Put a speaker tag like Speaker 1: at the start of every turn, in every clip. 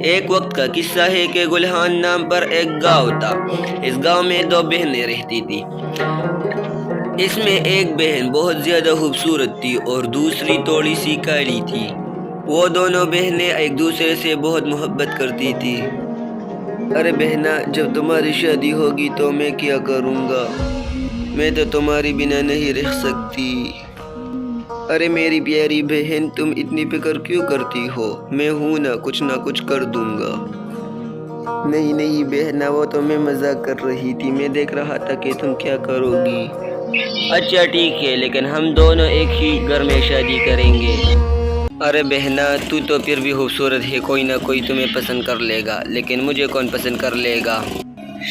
Speaker 1: ایک وقت کا قصہ ہے کہ گلہان نام پر ایک گاؤں تھا۔ اس گاؤں میں دو بہنیں رہتی تھی۔ اس میں ایک بہن بہت زیادہ خوبصورت تھی اور دوسری تھوڑی سی کالی تھی۔ وہ دونوں بہنیں ایک دوسرے سے بہت محبت کرتی تھی۔ ارے بہنا، جب تمہاری شادی ہوگی تو میں کیا کروں گا؟ میں تو تمہاری بنا نہیں رہ سکتی۔ ارے میری پیاری بہن، تم اتنی فکر کیوں کرتی ہو؟ میں ہوں نا، کچھ نہ کچھ کر دوں گا۔ نہیں نہیں بہنا، وہ تو میں مذاق کر رہی تھی۔ میں دیکھ رہا تھا کہ تم کیا کرو گی۔ اچھا ٹھیک ہے، لیکن ہم دونوں ایک ہی گھر میں شادی کریں گے۔ ارے بہنا، تو پھر بھی خوبصورت ہے، کوئی نہ کوئی تمہیں پسند کر لے گا، لیکن مجھے کون پسند کر لے گا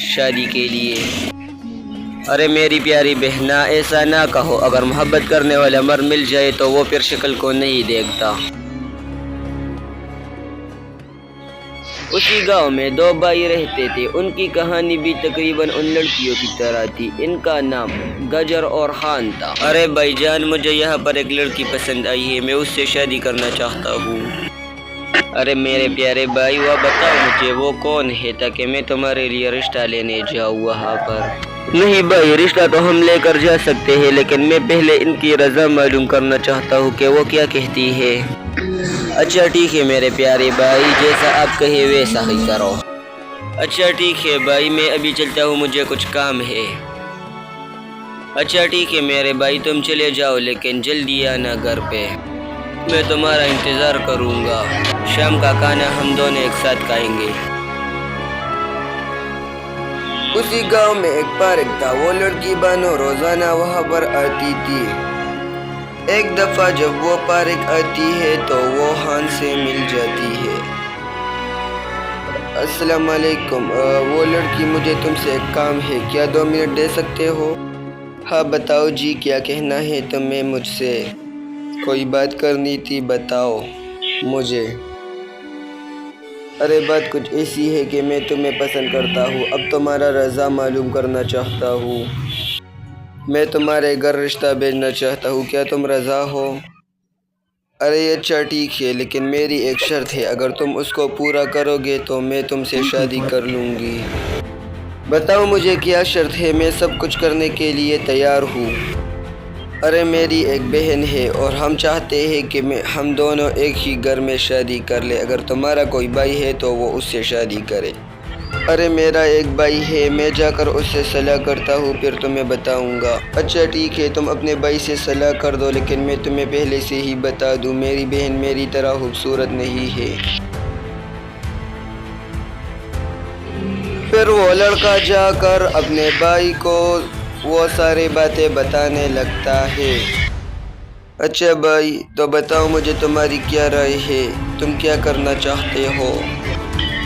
Speaker 1: شادی کے لیے؟ ارے میری پیاری بہنا، ایسا نہ کہو۔ اگر محبت کرنے والا مرد مل جائے تو وہ پھر شکل کو نہیں دیکھتا۔ اسی گاؤں میں دو بھائی رہتے تھے۔ ان کی کہانی بھی تقریباً ان لڑکیوں کی طرح تھی۔ ان کا نام گجر اور خان تھا۔ ارے بھائی جان، مجھے یہاں پر ایک لڑکی پسند آئی ہے، میں اس سے شادی کرنا چاہتا ہوں۔ ارے میرے پیارے بھائی، وہ بتاؤ مجھے وہ کون ہے تاکہ میں تمہارے لیے رشتہ لینے جاؤں وہاں پر۔ نہیں بھائی، رشتہ تو ہم لے کر جا سکتے ہیں، لیکن میں پہلے ان کی رضا معلوم کرنا چاہتا ہوں کہ وہ کیا کہتی ہے۔ اچھا ٹھیک ہے میرے پیارے بھائی، جیسا آپ کہے ویسا ہی کرو۔ اچھا ٹھیک ہے بھائی، میں ابھی چلتا ہوں، مجھے کچھ کام ہے۔ اچھا ٹھیک ہے میرے بھائی، تم چلے جاؤ، لیکن جلدی آنا گھر پہ۔ میں تمہارا انتظار کروں گا۔ شام کا کھانا ہم دونوں ایک ساتھ کھائیں گے۔ اسی گاؤں میں ایک پارک تھا۔ وہ لڑکی بانو روزانہ وہاں پر آتی تھی۔ ایک دفعہ جب وہ پارک آتی ہے تو وہ خان سے مل جاتی ہے۔ السلام علیکم، وہ لڑکی، مجھے تم سے ایک کام ہے، کیا 2 منٹ دے سکتے ہو؟ ہاں بتاؤ جی، کیا کہنا ہے تمہیں مجھ سے؟ کوئی بات کرنی تھی، بتاؤ مجھے۔ ارے بات کچھ ایسی ہے کہ میں تمہیں پسند کرتا ہوں، اب تمہارا رضا معلوم کرنا چاہتا ہوں۔ میں تمہارے گھر رشتہ بھیجنا چاہتا ہوں، کیا تم رضا ہو؟ ارے اچھا ٹھیک ہے، لیکن میری ایک شرط ہے، اگر تم اس کو پورا کرو گے تو میں تم سے شادی کر لوں گی۔ بتاؤ مجھے کیا شرط ہے، میں سب کچھ کرنے کے لیے تیار ہوں۔ ارے میری ایک بہن ہے اور ہم چاہتے ہیں کہ ہم دونوں ایک ہی گھر میں شادی کر لیں۔ اگر تمہارا کوئی بھائی ہے تو وہ اس سے شادی کرے۔ ارے میرا ایک بھائی ہے، میں جا کر اس سے صلاح کرتا ہوں، پھر تمہیں بتاؤں گا۔ اچھا ٹھیک ہے، تم اپنے بھائی سے صلاح کر دو، لیکن میں تمہیں پہلے سے ہی بتا دوں، میری بہن میری طرح خوبصورت نہیں ہے۔ پھر وہ لڑکا جا کر اپنے بھائی کو وہ ساری باتیں بتانے لگتا ہے۔ اچھا بھائی، تو بتاؤ مجھے تمہاری کیا رائے ہے، تم کیا کرنا چاہتے ہو؟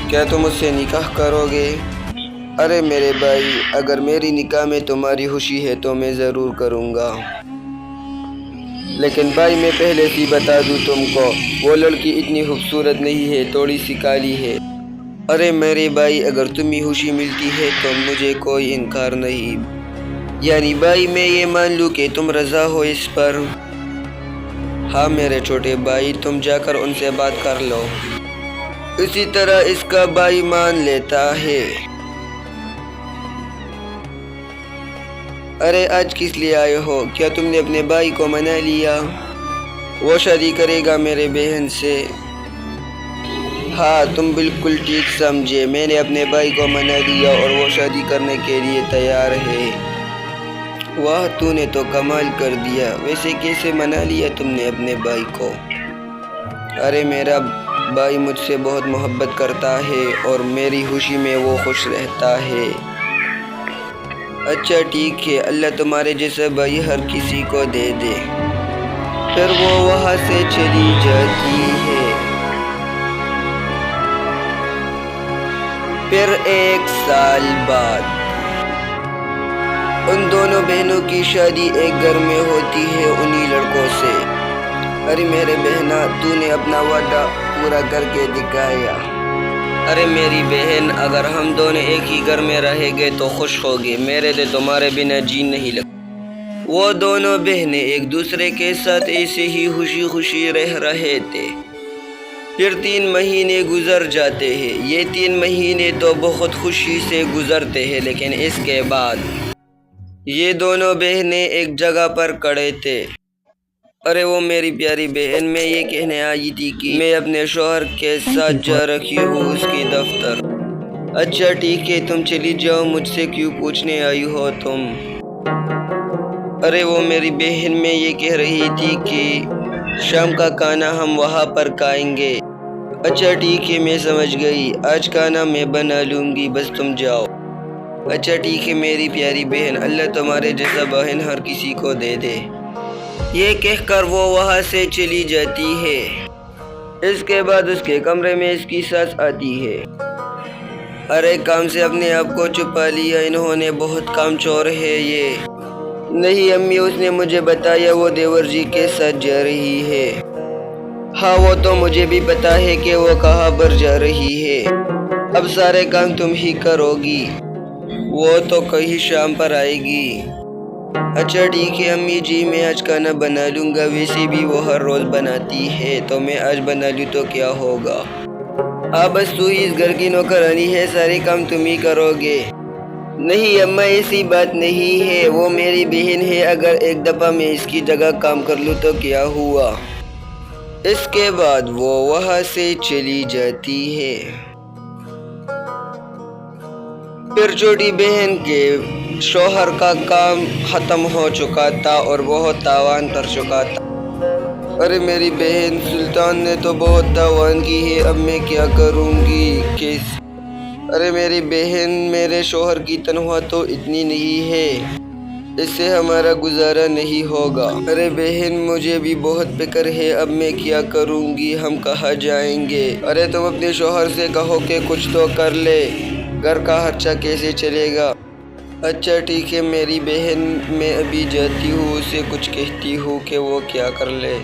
Speaker 1: کیا تم اس سے نکاح کرو گے؟ ارے میرے بھائی، اگر میری نکاح میں تمہاری خوشی ہے تو میں ضرور کروں گا، لیکن بھائی میں پہلے سے بتا دوں تم کو، وہ لڑکی اتنی خوبصورت نہیں ہے، تھوڑی سی کالی ہے۔ ارے میرے بھائی، اگر تمہیں خوشی ملتی ہے تو مجھے کوئی انکار نہیں، یعنی بھائی میں یہ مان لوں کہ تم رضا ہو اس پر؟ ہاں میرے چھوٹے بھائی، تم جا کر ان سے بات کر لو۔ اسی طرح اس کا بھائی مان لیتا ہے۔ ارے آج کس لیے آئے ہو؟ کیا تم نے اپنے بھائی کو منا لیا؟ وہ شادی کرے گا میرے بہن سے۔ ہاں تم بالکل ٹھیک سمجھے، میں نے اپنے بھائی کو منا لیا اور وہ شادی کرنے کے لیے تیار ہے۔ واہ، تو نے تو کمال کر دیا، ویسے کیسے منا لیا تم نے اپنے بھائی کو؟ ارے میرا بھائی مجھ سے بہت محبت کرتا ہے اور میری خوشی میں وہ خوش رہتا ہے۔ اچھا ٹھیک ہے، اللہ تمہارے جیسا بھائی ہر کسی کو دے دے۔ پھر وہ وہاں سے چلی جاتی ہے۔ پھر 1 سال بعد ان دونوں بہنوں کی شادی ایک گھر میں ہوتی ہے، انہی لڑکوں سے۔ ارے میرے بہنا، تو نے اپنا وعدہ پورا کر کے دکھایا۔ ارے میری بہن، اگر ہم دونوں ایک ہی گھر میں رہیں گے تو خوش ہوگے، میرے تو تمہارے بنا جی نہیں لگتا۔ وہ دونوں بہنیں ایک دوسرے کے ساتھ ایسے ہی خوشی خوشی رہ رہے تھے۔ پھر 3 مہینے گزر جاتے ہیں۔ یہ 3 مہینے تو بہت خوشی سے گزرتے ہیں، لیکن اس کے بعد یہ دونوں بہنیں ایک جگہ پر کھڑے تھے۔ ارے وہ میری پیاری بہن، میں یہ کہنے آئی تھی کہ میں اپنے شوہر کے ساتھ جا رہی ہوں اس کی دفتر۔ اچھا ٹھیک ہے، تم چلی جاؤ، مجھ سے کیوں پوچھنے آئی ہو تم؟ ارے وہ میری بہن، میں یہ کہہ رہی تھی کہ شام کا کھانا ہم وہاں پر کھائیں گے۔ اچھا ٹھیک ہے، میں سمجھ گئی، آج کھانا میں بنا لوں گی، بس تم جاؤ۔ اچھا ٹھیک ہے میری پیاری بہن، اللہ تمہارے جیسا بہن ہر کسی کو دے دے۔ یہ کہہ کر وہ وہاں سے چلی جاتی ہے۔ اس کے بعد اس کے کمرے میں اس کی ساس آتی ہے۔ ارے کام سے اپنے آپ کو چھپا لیا انہوں نے، بہت کام چور ہے یہ۔ نہیں امی، اس نے مجھے بتایا وہ دیور جی کے ساتھ جا رہی ہے۔ ہاں وہ تو مجھے بھی پتا ہے کہ وہ کہاں پر جا رہی ہے۔ اب سارے کام تم ہی کرو گی، وہ تو کہیں شام پر آئے گی۔ اچھا ٹھیک ہے امی جی، میں آج کھانا بنا لوں گا، ویسے بھی وہ ہر روز بناتی ہے تو میں آج بنا لوں تو کیا ہوگا۔ بس تو ہی اس گھر کی نوکرانی ہے، سارے کام تم ہی کرو گے۔ نہیں اماں، ایسی بات نہیں ہے، وہ میری بہن ہے، اگر ایک دفعہ میں اس کی جگہ کام کر لوں تو کیا ہوا۔ اس کے بعد وہ وہاں سے چلی جاتی ہے۔ پھر چھوٹی بہن کے شوہر کا کام ختم ہو چکا تھا اور بہت تاوان کر چکا تھا۔ ارے میری بہن، سلطان نے تو بہت تاوان کی ہے، اب میں کیا کروں گی؟ ارے میری بہن، میرے شوہر کی تنخواہ تو اتنی نہیں ہے، اس سے ہمارا گزارا نہیں ہوگا۔ ارے بہن، مجھے بھی بہت فکر ہے، اب میں کیا کروں گی؟ ہم کہاں جائیں گے؟ ارے تم اپنے شوہر سے کہو کہ کچھ تو کر لے، گھر کا خرچہ کیسے چلے گا؟ اچھا ٹھیک ہے میری بہن، میں ابھی جاتی ہوں، اسے کچھ کہتی ہوں کہ وہ کیا کر لے۔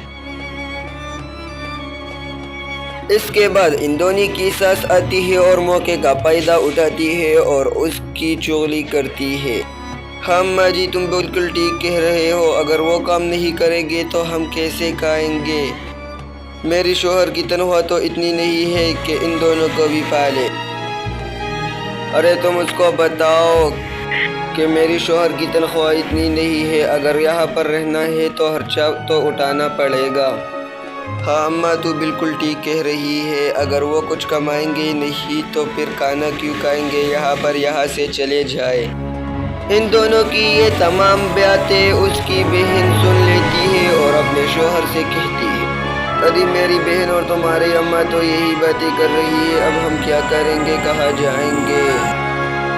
Speaker 1: اس کے بعد ان دونوں کی ساس آتی ہے اور موقع کا فائدہ اٹھاتی ہے اور اس کی چغلی کرتی ہے۔ ہاں ماں جی، تم بالکل ٹھیک کہہ رہے ہو، اگر وہ کام نہیں کریں گے تو ہم کیسے کھائیں گے؟ میری شوہر کی تنخواہ تو اتنی نہیں ہے کہ ان دونوں کو بھی پالے۔ ارے تم اس کو بتاؤ کہ میری شوہر کی تنخواہ اتنی نہیں ہے، اگر یہاں پر رہنا ہے تو خرچہ تو اٹھانا پڑے گا۔ ہاں اماں، تو بالکل ٹھیک کہہ رہی ہے، اگر وہ کچھ کمائیں گے نہیں تو پھر کھانا کیوں کھائیں گے یہاں سے چلے جائے۔ ان دونوں کی یہ تمام باتیں اس کی بہن سن لیتی ہے اور اپنے شوہر سے کہتی ہے، ارے میری بہن اور تمہاری اماں تو یہی باتیں کر رہی ہے، اب ہم کیا کریں گے، کہاں جائیں گے؟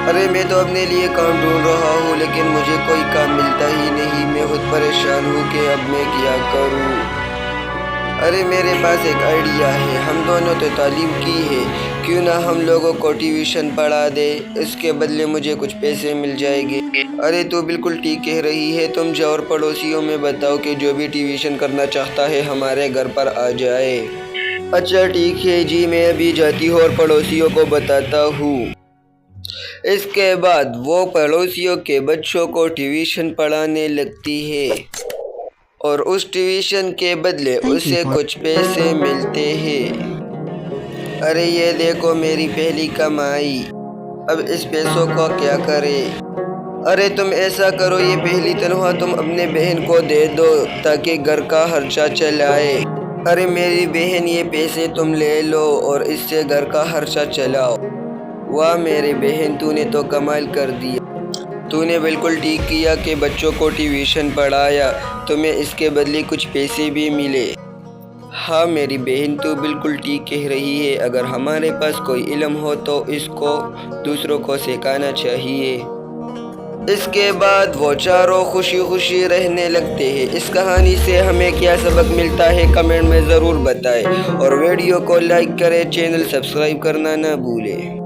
Speaker 1: ارے میں تو اپنے لیے کام ڈھونڈ رہا ہوں، لیکن مجھے کوئی کام ملتا ہی نہیں، میں خود پریشان ہوں کہ اب میں کیا کروں۔ ارے میرے پاس ایک آئیڈیا ہے، ہم دونوں تو تعلیم کی ہے، کیوں نہ ہم لوگوں کو ٹیوشن پڑھا دے، اس کے بدلے مجھے کچھ پیسے مل جائیں گے۔ ارے تو بالکل ٹھیک کہہ رہی ہے، تم جاؤ اور پڑوسیوں میں بتاؤ کہ جو بھی ٹیوشن کرنا چاہتا ہے ہمارے گھر پر آ جائے۔ اچھا ٹھیک ہے جی، میں ابھی جاتی ہوں اور پڑوسیوں کو بتاتا ہوں۔ اس کے بعد وہ پڑوسیوں کے بچوں کو ٹیوشن پڑھانے لگتی ہے اور اس ٹیوشن کے بدلے اسے کچھ پیسے ملتے ہیں۔ ارے یہ دیکھو میری پہلی کمائی، اب اس پیسوں کو کیا کرے؟ ارے تم ایسا کرو، یہ پہلی تنخواہ تم اپنے بہن کو دے دو تاکہ گھر کا خرچہ چلائے۔ ارے میری بہن، یہ پیسے تم لے لو اور اس سے گھر کا خرچہ چلاؤ۔ واہ میری بہن، تو نے تو کمال کر دیا، تو نے بالکل ٹھیک کیا کہ بچوں کو ٹیوشن پڑھایا، تمہیں اس کے بدلے کچھ پیسے بھی ملے۔ ہاں میری بہن، تو بالکل ٹھیک کہہ رہی ہے، اگر ہمارے پاس کوئی علم ہو تو اس کو دوسروں کو سکھانا چاہیے۔ اس کے بعد وہ چاروں خوشی خوشی رہنے لگتے ہیں۔ اس کہانی سے ہمیں کیا سبق ملتا ہے کمنٹ میں ضرور بتائیں اور ویڈیو کو لائک کریں، چینل سبسکرائب کرنا نہ بھولیں۔